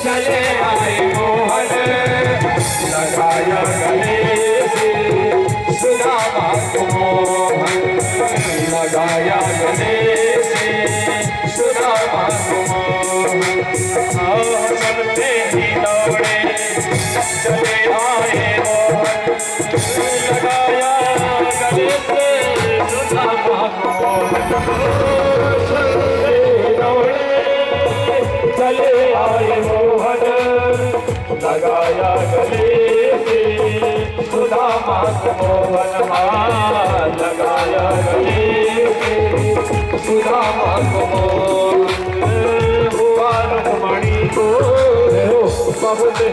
चले आए मोहन लगाया गले से सुदामा को मोहन लगाया गले से सुदामा को मोहन चलते ही दौड़े चले आए मोहन लगाया गले से सुदामा को मोहन चले आए मोहन लगाया गले से सुदामा को मोहन लगाया गले से सुदामा को मोहन हुआ रुक्मणी को बहुत ही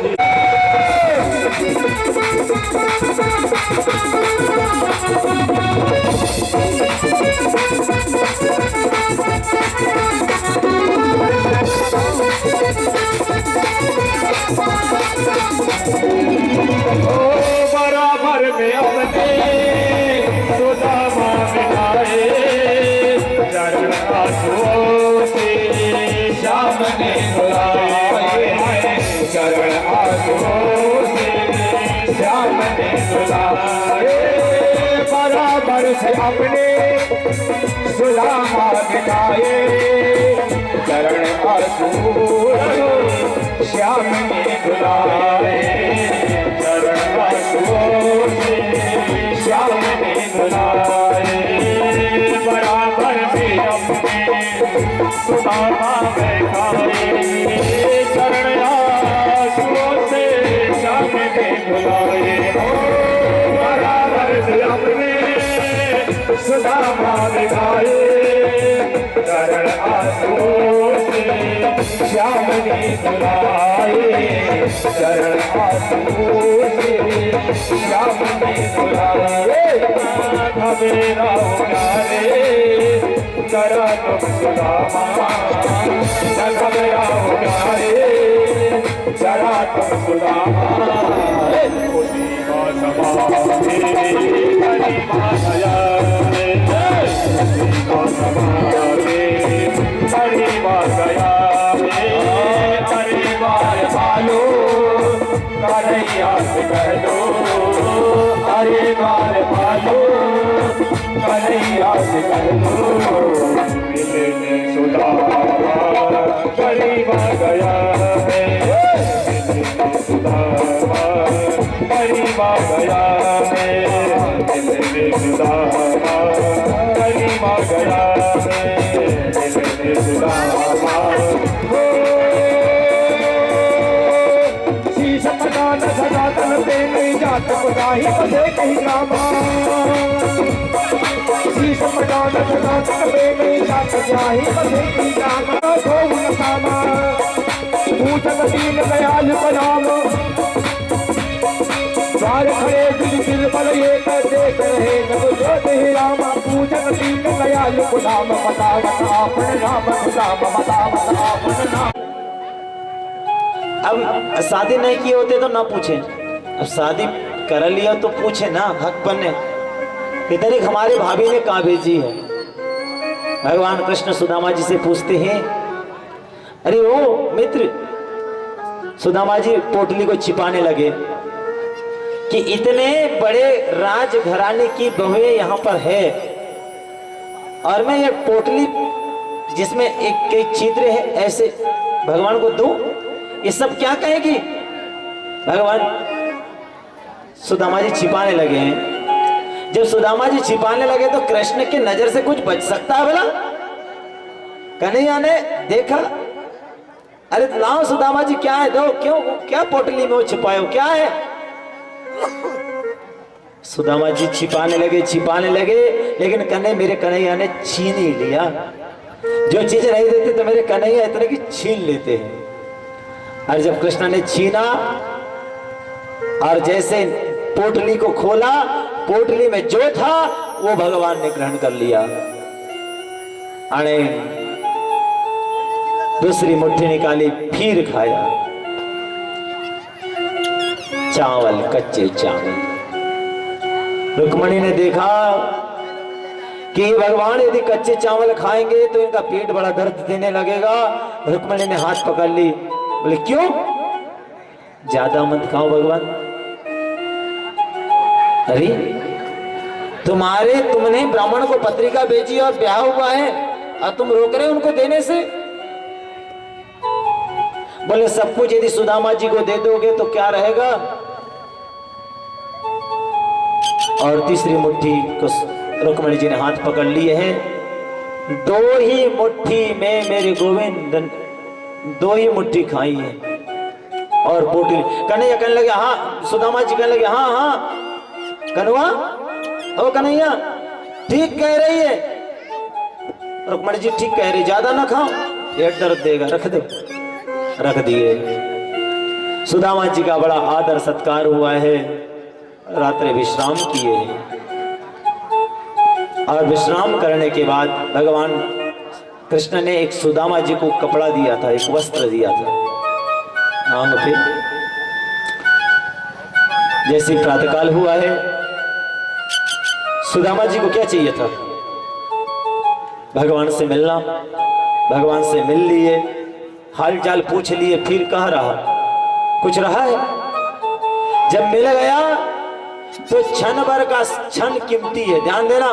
बराबर में अपने सुदामा मिलाए चरण आंसुओं से श्याम ने बुलाए चरण आंसुओं से श्याम ने बुलाए बराबर से अपने सुदामा मिलाए चरण आंसुओं श्याम ने बुलाए चरण आंसुओं से श्याम ने बुलाए बराबर से अपने सुदामा बैठाए चरण आंसुओं से श्याम ने बुलाए बराबर से अपने सुदामा बैठाए चरण आंसुओं से श्याम ने बुलाए चरण आंसुओं से श्याम ने बुलाए मेरा प्यारे जरा तुम सुदामा मेरा प्यारे जरा तुम सुदामा खुशी का समा हरी माया खुशी का समा हरी माया कन्हैया से कह दो अरे बार भालो कन्हैया से कह दो मिलने सुदामा करीब आ गया है मिलने सुदामा करीब आ गया है मिलने सुदामा करीब आ गया है मिलने सुदामा सनातन पे नहीं जात खुदाही बसे कहीं रामा शीश मटान सनातन पे नहीं जात जाही बसे कहीं रामा धो नसामा पूछत दीन दयाल बनाम द्वार खड़े दिल बल ये देख रहे जब जोत ही रामा पूछत दीन दयाल गुलाम बता बता अपने नाम गुलाम बता बता अपने नाम। अब शादी नहीं किए होते तो ना पूछे, अब शादी कर लिया तो पूछे ना, हक बने। इधर एक हमारे भाभी ने कहा भेजी है, भगवान कृष्ण सुदामा जी से पूछते हैं, अरे ओ मित्र, सुदामा जी पोटली को छिपाने लगे कि इतने बड़े राजघराने की बहुएं यहाँ पर है और मैं ये पोटली जिसमें एक एक छिद्र है ऐसे भगवान को दूं, ये सब क्या कहेगी। भगवान सुदामा जी छिपाने लगे हैं। जब सुदामा जी छिपाने लगे तो कृष्ण की नजर से कुछ बच सकता है भला। कन्हैया ने देखा, अरे लाओ सुदामा जी क्या है, दो, क्यों क्या पोटली में वो छिपाए हो, क्या है। सुदामा जी छिपाने लगे, लेकिन मेरे कन्हैया ने छीन ही लिया। जो चीज नहीं देते तो मेरे कन्हैया इतने की छीन लेते हैं। और जब कृष्ण ने छीना और जैसे पोटली को खोला, पोटली में जो था वो भगवान ने ग्रहण कर लिया। अरे दूसरी मुट्ठी निकाली, फिर खाया चावल, कच्चे चावल। रुक्मणी ने देखा कि भगवान यदि कच्चे चावल खाएंगे तो इनका पेट बड़ा दर्द देने लगेगा। रुक्मिणी ने हाथ पकड़ ली, बोले क्यों? ज्यादा मत खाओ भगवान। अरे तुमने ब्राह्मण को पत्रिका भेजी और ब्याह हुआ है और तुम रोक रहे उनको देने से? बोले सब कुछ यदि सुदामा जी को दे दोगे तो क्या रहेगा? और तीसरी मुट्ठी को रुक्मिणी जी ने हाथ पकड़ लिए हैं। 2 ही मुट्ठी में मेरे गोविंद 2 ही मुट्ठी खाई है और पोटली। कन्हैया कहने लगे हाँ, सुदामा जी कहने लगे हाँ हाँ कन्हवा, ओ कन्हैया ठीक कह रही है। रुक्मिणी जी ठीक कह रही, ज्यादा ना खाओ, पेट दर्द देगा, रख दो। रख दिए। सुदामा जी का बड़ा आदर सत्कार हुआ है, रात्रि विश्राम किए हैं। और विश्राम करने के बाद भगवान कृष्ण ने एक सुदामा जी को कपड़ा दिया था, एक वस्त्र दिया था मांग पे। जैसे प्रातःकाल हुआ है, सुदामा जी को क्या चाहिए था? भगवान से मिलना। भगवान से मिल लिए, हालचाल पूछ लिए, फिर कहाँ रहा? कुछ रहा है? जब मिल गया तो क्षण भर का क्षण कीमती है, ध्यान देना।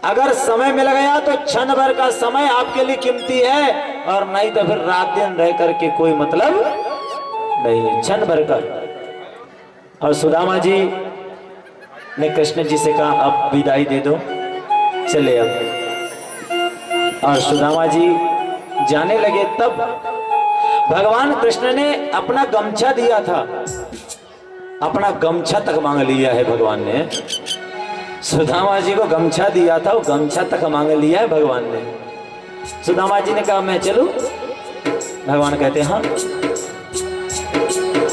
अगर समय मिल गया तो क्षण भर का समय आपके लिए कीमती है, और नहीं तो फिर रात दिन रह करके कोई मतलब नहीं है, क्षण भर का। और सुदामा जी ने कृष्ण जी से कहा अब विदाई दे दो, चले अब। और सुदामा जी जाने लगे, तब भगवान कृष्ण ने अपना गमछा दिया था, अपना गमछा तक मांग लिया है भगवान ने। सुदामा जी को गमछा दिया था, वो गमछा तक मांग लिया है भगवान ने। सुदामा जी ने कहा मैं चलूं? भगवान कहते हाँ।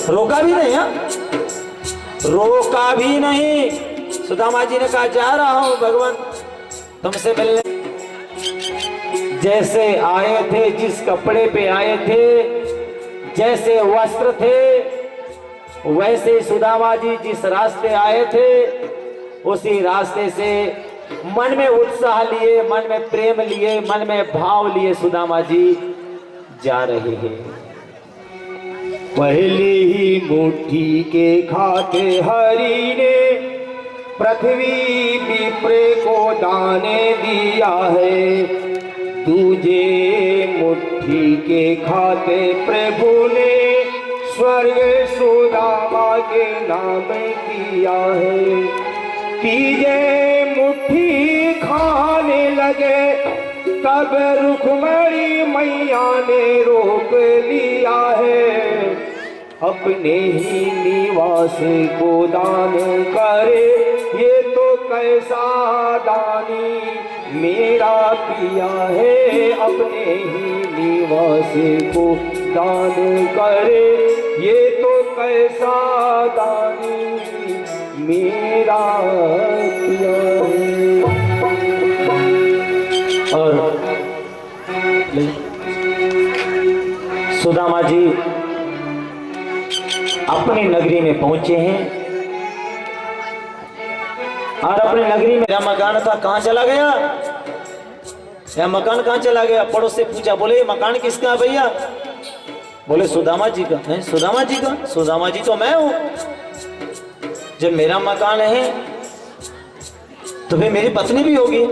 रोका भी नहीं, हाँ रोका भी नहीं। सुदामा जी ने कहा जा रहा हूं भगवान तुमसे मिलने। जैसे आए थे, जिस कपड़े पे आए थे, जैसे वस्त्र थे, वैसे सुदामा जी जिस रास्ते आए थे उसी रास्ते से मन में उत्साह लिए, मन में प्रेम लिए, मन में भाव लिए सुदामा जी जा रहे हैं। पहली ही मुट्ठी के खाते हरि ने पृथ्वी विप्र को दाने दिया है, तुझे मुट्ठी के खाते प्रभु ने स्वर्ग सुदामा के नाम किया है। तीजे मुट्ठी खाने लगे तब रुक्मिणी मैया ने रोक लिया है, अपने ही निवास को दान करे, ये तो कैसा दानी मेरा पिया है, अपने ही निवास को दान करे, ये तो कैसा दानी मेरा पिया है। और सुदामा जी अपनी नगरी में पहुंचे हैं, और अपनी नगरी में मेरा मकान था, कहां चला गया? यह मकान कहां चला गया? पड़ोस से पूछा, बोले ये मकान किसका है भैया? बोले सुदामा जी का। है सुदामा जी का? सुदामा जी तो मैं हूं। जब मेरा मकान है तो फिर मेरी पत्नी भी होगी।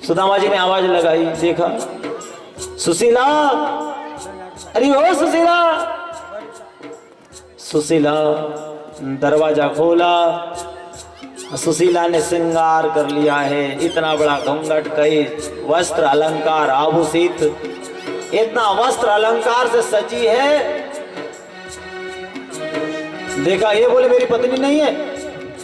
सुदामा जी ने आवाज लगाई, देखा सुशीला, अरे ओ सुशीला। सुशीला दरवाजा खोला, सुशीला ने श्रृंगार कर लिया है, इतना बड़ा घूंघट, कई वस्त्र अलंकार आभूषित, इतना वस्त्र अलंकार से सजी है। देखा, ये बोले मेरी पत्नी नहीं है,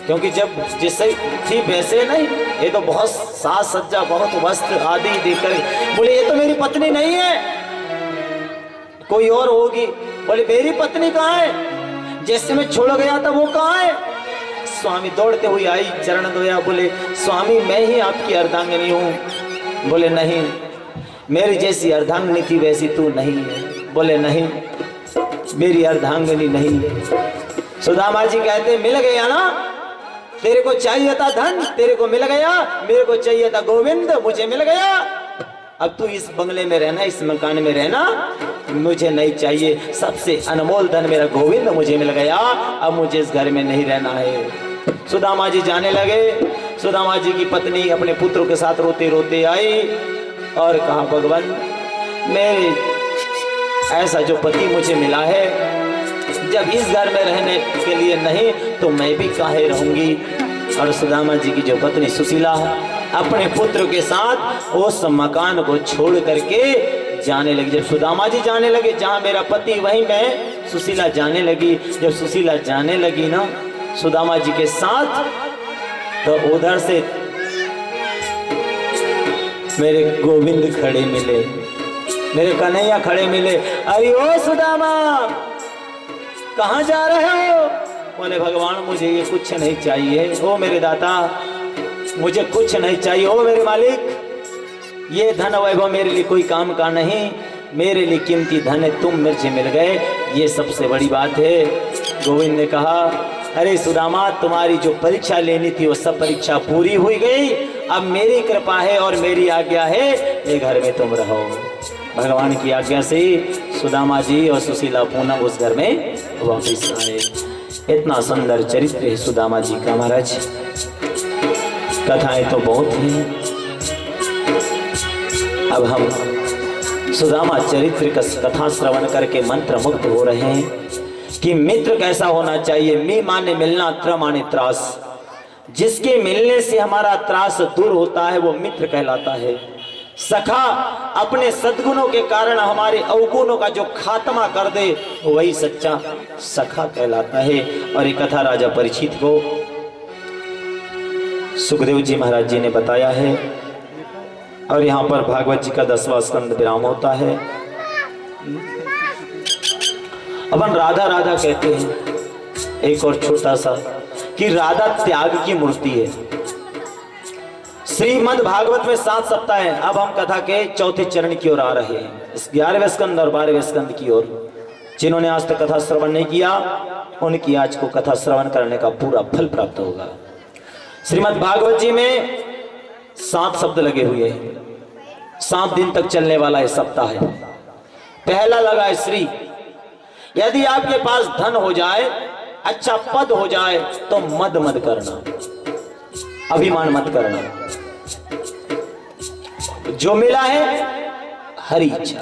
क्योंकि जब जिससे थी वैसे नहीं, ये तो बहुत साज सज्जा, बहुत वस्त्र आदि देखकर बोले ये तो मेरी पत्नी नहीं है, कोई और होगी। बोले मेरी पत्नी कहाँ है? जैसे मैं छोड़ गया था वो कहाँ है? स्वामी दौड़ते हुए आई, चरण धोया, बोले स्वामी मैं ही आपकी अर्धांगिनी हूँ। बोले नहीं, मेरी जैसी अर्धांगिनी थी वैसी तू नहीं है। बोले नहीं, मेरी अर्धांगिनी नहीं है। सुदामा जी कहते मिल गया ना, तेरे को चाहिए था धन, तेरे को मिल गया। मेरे को चाहिए था गोविंद, मुझे मिल गया। अब तू इस बंगले में रहना, इस मकान में रहना, मुझे नहीं चाहिए। सबसे अनमोल धन मेरा गोविंद मुझे मिल गया, अब मुझे इस घर में नहीं रहना है। सुदामा जी जाने लगे। सुदामा जी की पत्नी अपने पुत्र के साथ रोते रोते आई और कहा, भगवान मेरे ऐसा जो पति मुझे मिला है, जब इस घर में रहने के लिए नहीं तो मैं भी काहे रहूंगी। और सुदामा जी की जो पत्नी सुशीला अपने पुत्र के साथ उस मकान को छोड़ करके जाने लगी। जब सुदामा जी जाने लगे, जहां मेरा पति वहीं मैं सुशीला जाने लगी। जब सुशीला जाने लगी ना सुदामा जी के साथ, तो उधर से मेरे गोविंद खड़े मिले, मेरे कन्हैया खड़े मिले। अरे ओ सुदामा, कहाँ जा रहे हो? बोले, भगवान मुझे ये कुछ नहीं चाहिए। ओ मेरे दाता, मुझे कुछ नहीं चाहिए। ओ मेरे मालिक, ये धन वैभव मेरे लिए कोई काम का नहीं। मेरे लिए कीमती धन है, तुम मुझे मिल गए, ये सबसे बड़ी बात है। गोविंद ने कहा, अरे सुदामा, तुम्हारी जो परीक्षा लेनी थी वो सब परीक्षा पूरी हुई गई। अब मेरी कृपा है और मेरी आज्ञा है, ये घर में तुम रहो। भगवान की आज्ञा से सुदामा जी और सुशीला पूनम उस घर में वापिस आए। इतना सुंदर चरित्र है सुदामा जी का महाराज। कथाएं तो बहुत हैं। अब हम सुदामा चरित्र का कथा श्रवण करके मंत्र मुक्त हो रहे हैं कि मित्र कैसा होना चाहिए। मी माने मिलना, त्र माने त्रास। जिसके मिलने से हमारा त्रास दूर होता है वो मित्र कहलाता है। सखा अपने सद्गुणों के कारण हमारे अवगुणों का जो खात्मा कर दे वही सच्चा सखा कहलाता है। और एक कथा राजा परीक्षित को सुखदेव जी महाराज जी ने बताया है। और यहाँ पर भागवत जी का 10वां स्कंद विराम होता है। अपन राधा राधा कहते हैं। एक और छोटा सा कि राधा त्याग की मूर्ति है। श्रीमद् भागवत में 7 सप्ताह है। अब हम कथा के चौथे चरण की ओर आ रहे हैं, 11वें स्कंद और 12वें स्कंद की ओर। जिन्होंने आज तक कथा श्रवण नहीं किया उनकी आज को कथा श्रवण करने का पूरा फल प्राप्त होगा। श्रीमद् भागवत जी में 7 शब्द लगे हुए हैं। 7 दिन तक चलने वाला यह सप्ताह है। पहला लगा है श्री। यदि आपके पास धन हो जाए, अच्छा पद हो जाए तो मद मत करना, अभिमान मत करना। जो मिला है हरि इच्छा।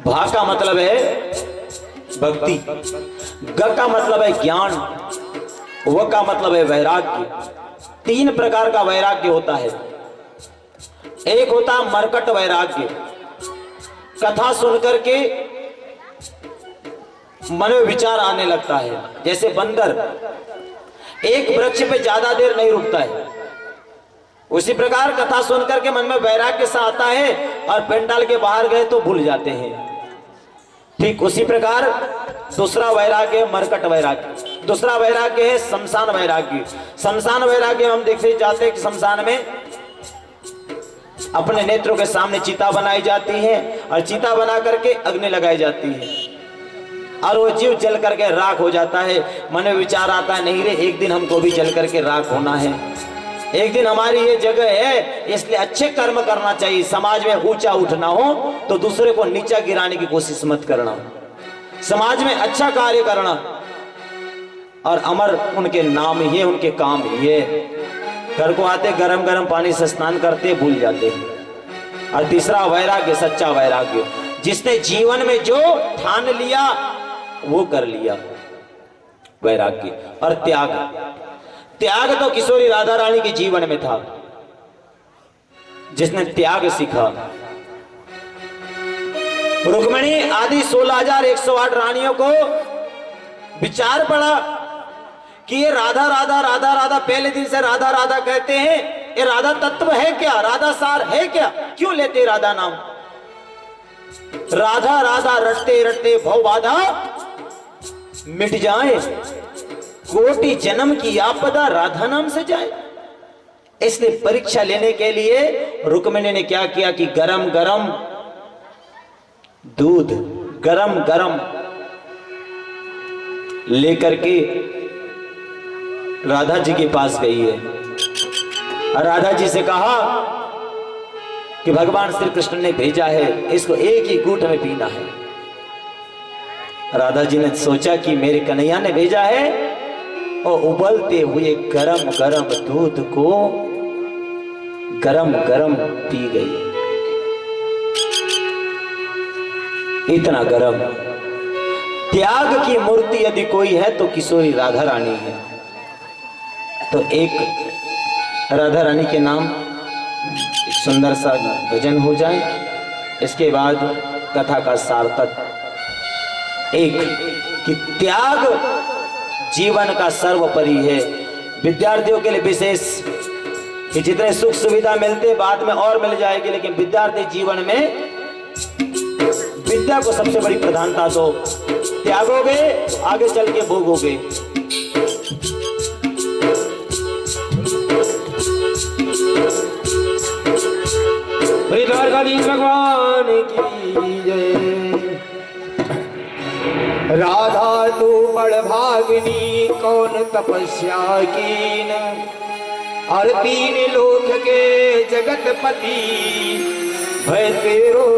भा का मतलब है भक्ति, ग का मतलब है ज्ञान, व का मतलब है वैराग्य। 3 प्रकार का वैराग्य होता है। एक होता है मरकट वैराग्य। कथा सुनकर के मन में विचार आने लगता है। जैसे बंदर एक वृक्ष पे ज्यादा देर नहीं रुकता है, उसी प्रकार कथा सुनकर के मन में वैराग्य सा आता है और पंडाल के बाहर गए तो भूल जाते हैं। ठीक उसी प्रकार दूसरा वैराग्य है मरकट वैराग्य। दूसरा वैराग्य है शमशान वैराग्य। शमशान वैराग्य हम देखते जाते हैं कि शमशान में अपने नेत्रों के सामने चिता बनाई जाती है और चिता बना करके अग्नि लगाई जाती है और वो जीव जल करके राख हो जाता है। मन में विचार आता है, नहीं रे, एक दिन हमको भी जल करके राख होना है। एक दिन हमारी ये जगह है, इसलिए अच्छे कर्म करना चाहिए। समाज में ऊंचा उठना हो तो दूसरे को नीचा गिराने की कोशिश मत करना। समाज में अच्छा कार्य करना और अमर उनके नाम ही है, उनके काम ही है। घर को आते गरम गरम पानी से स्नान करते भूल जाते हैं। और तीसरा वैराग्य, सच्चा वैराग्य, जिसने जीवन में जो ठान लिया वो कर लिया, वैराग्य। और त्याग, त्याग तो किशोरी राधा रानी के जीवन में था। जिसने त्याग सीखा, रुक्मिणी आदि 16,108 रानियों को विचार पड़ा कि ये राधा राधा राधा राधा, पहले दिन से राधा राधा कहते हैं, ये राधा तत्व है क्या, राधा सार है क्या, क्यों लेते राधा नाम। राधा राधा रटते रटते भव बाधा मिट जाए, कोटि जन्म की आपदा राधा नाम से जाए। इसलिए परीक्षा लेने के लिए रुक्मिणी ने क्या किया कि गरम गरम दूध गरम गरम लेकर के राधा जी के पास गई है और राधा जी से कहा कि भगवान श्री कृष्ण ने भेजा है, इसको एक ही घूंट में पीना है। राधा जी ने सोचा कि मेरे कन्हैया ने भेजा है और उबलते हुए गरम गरम दूध को गरम गरम पी गई। इतना गरम। त्याग की मूर्ति यदि कोई है तो किशोरी राधा रानी है। तो एक राधा रानी के नाम एक सुंदर सा भजन हो जाए, इसके बाद कथा का सार्थक एक कि त्याग जीवन का सर्वोपरि है। विद्यार्थियों के लिए विशेष कि जितने सुख सुविधा मिलते बाद में और मिल जाएगी, लेकिन विद्यार्थी जीवन में विद्या को सबसे बड़ी प्रधानता दो। त्यागोगे आगे चल के भोगोगे। द्वारकाधीश भगवान की जय। राधा तू बड़ भागनी कौन तपस्या कीन, और तीन लोक के जगत पति भय तेरो